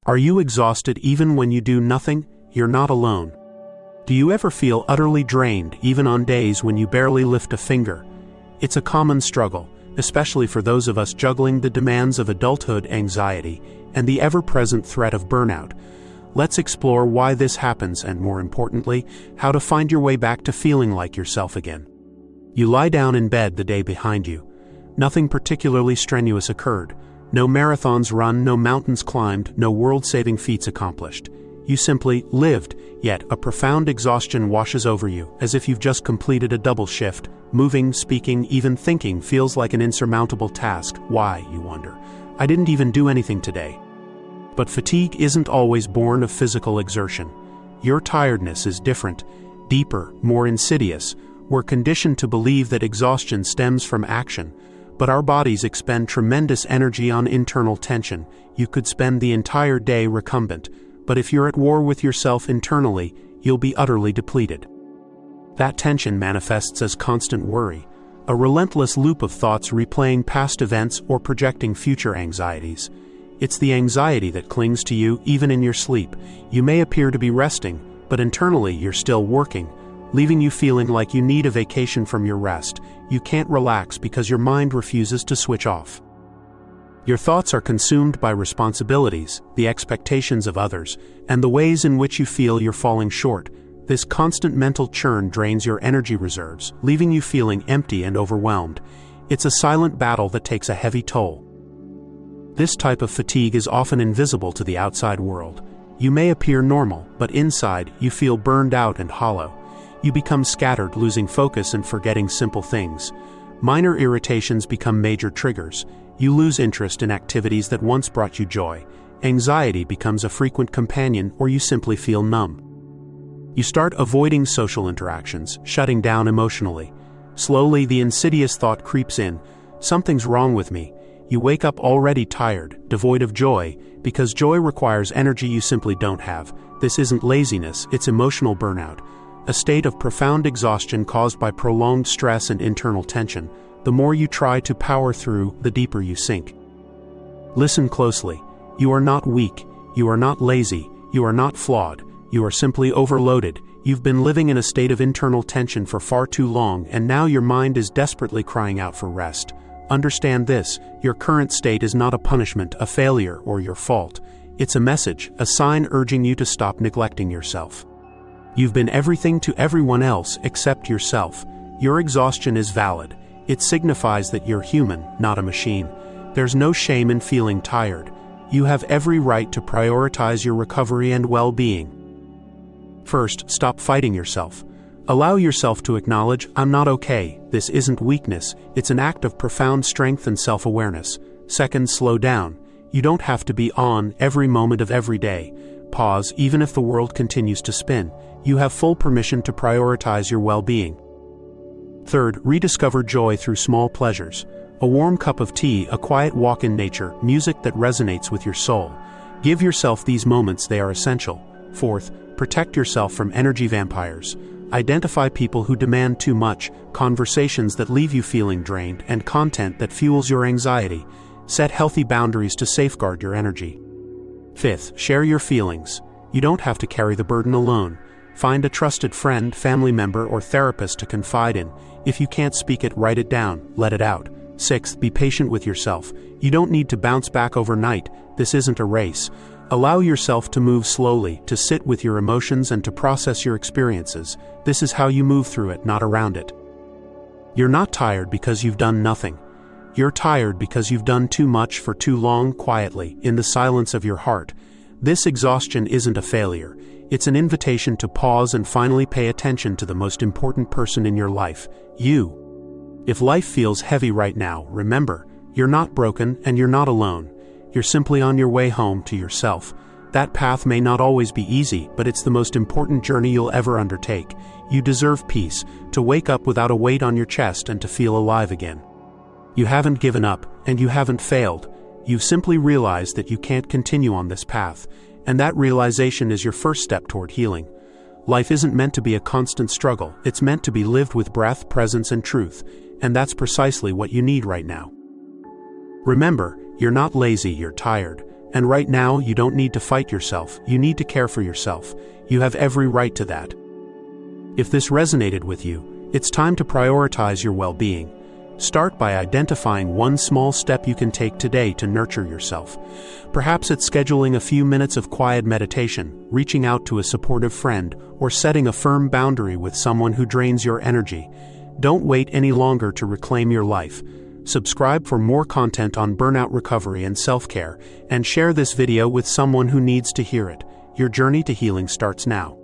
Are you exhausted even when you do nothing? You're not alone. Do you ever feel utterly drained even on days when you barely lift a finger? It's a common struggle, especially for those of us juggling the demands of adulthood, anxiety, and the ever-present threat of burnout. Let's explore why this happens and, more importantly, how to find your way back to feeling like yourself again. You lie down in bed the day behind you. Nothing particularly strenuous occurred. No marathons run, no mountains climbed, no world-saving feats accomplished. You simply lived, yet a profound exhaustion washes over you, as if you've just completed a double shift. Moving, speaking, even thinking feels like an insurmountable task. Why, you wonder? I didn't even do anything today. But fatigue isn't always born of physical exertion. Your tiredness is different, deeper, more insidious. We're conditioned to believe that exhaustion stems from action, but our bodies expend tremendous energy on internal tension. You could spend the entire day recumbent, but if you're at war with yourself internally, you'll be utterly depleted. That tension manifests as constant worry, a relentless loop of thoughts replaying past events or projecting future anxieties. It's the anxiety that clings to you even in your sleep. You may appear to be resting, but internally you're still working, leaving you feeling like you need a vacation from your rest. You can't relax because your mind refuses to switch off. Your thoughts are consumed by responsibilities, the expectations of others, and the ways in which you feel you're falling short. This constant mental churn drains your energy reserves, leaving you feeling empty and overwhelmed. It's a silent battle that takes a heavy toll. This type of fatigue is often invisible to the outside world. You may appear normal, but inside, you feel burned out and hollow. You become scattered, losing focus and forgetting simple things. Minor irritations become major triggers. You lose interest in activities that once brought you joy. Anxiety becomes a frequent companion, or you simply feel numb. You start avoiding social interactions, shutting down emotionally. Slowly, the insidious thought creeps in, something's wrong with me. You wake up already tired, devoid of joy, because joy requires energy you simply don't have. This isn't laziness, it's emotional burnout, a state of profound exhaustion caused by prolonged stress and internal tension. The more you try to power through, the deeper you sink. Listen closely. You are not weak, you are not lazy, you are not flawed, you are simply overloaded. You've been living in a state of internal tension for far too long, and now your mind is desperately crying out for rest. Understand this, your current state is not a punishment, a failure, or your fault. It's a message, a sign urging you to stop neglecting yourself. You've been everything to everyone else except yourself. Your exhaustion is valid. It signifies that you're human, not a machine. There's no shame in feeling tired. You have every right to prioritize your recovery and well-being. First, stop fighting yourself. Allow yourself to acknowledge, I'm not okay. This isn't weakness, it's an act of profound strength and self-awareness. Second, slow down. You don't have to be on every moment of every day. Pause, even if the world continues to spin. You have full permission to prioritize your well-being. Third, rediscover joy through small pleasures. A warm cup of tea, a quiet walk in nature, music that resonates with your soul. Give yourself these moments, they are essential. Fourth, protect yourself from energy vampires. Identify people who demand too much, conversations that leave you feeling drained, and content that fuels your anxiety. Set healthy boundaries to safeguard your energy. Fifth, share your feelings. You don't have to carry the burden alone. Find a trusted friend, family member, or therapist to confide in. If you can't speak it, write it down, let it out. Sixth, be patient with yourself. You don't need to bounce back overnight. This isn't a race. Allow yourself to move slowly, to sit with your emotions and to process your experiences. This is how you move through it, not around it. You're not tired because you've done nothing. You're tired because you've done too much for too long, quietly, in the silence of your heart. This exhaustion isn't a failure. It's an invitation to pause and finally pay attention to the most important person in your life, you. If life feels heavy right now, remember, you're not broken and you're not alone. You're simply on your way home to yourself. That path may not always be easy, but it's the most important journey you'll ever undertake. You deserve peace, to wake up without a weight on your chest and to feel alive again. You haven't given up, and you haven't failed. You've simply realized that you can't continue on this path, and that realization is your first step toward healing. Life isn't meant to be a constant struggle, it's meant to be lived with breath, presence, and truth, and that's precisely what you need right now. Remember, you're not lazy, you're tired, And right now, you don't need to fight yourself, you need to care for yourself. You have every right to that. If this resonated with you, it's time to prioritize your well-being. Start by identifying one small step you can take today to nurture yourself. Perhaps it's scheduling a few minutes of quiet meditation, reaching out to a supportive friend, or setting a firm boundary with someone who drains your energy. Don't wait any longer to reclaim your life. Subscribe for more content on burnout recovery and self-care, and share this video with someone who needs to hear it. Your journey to healing starts now.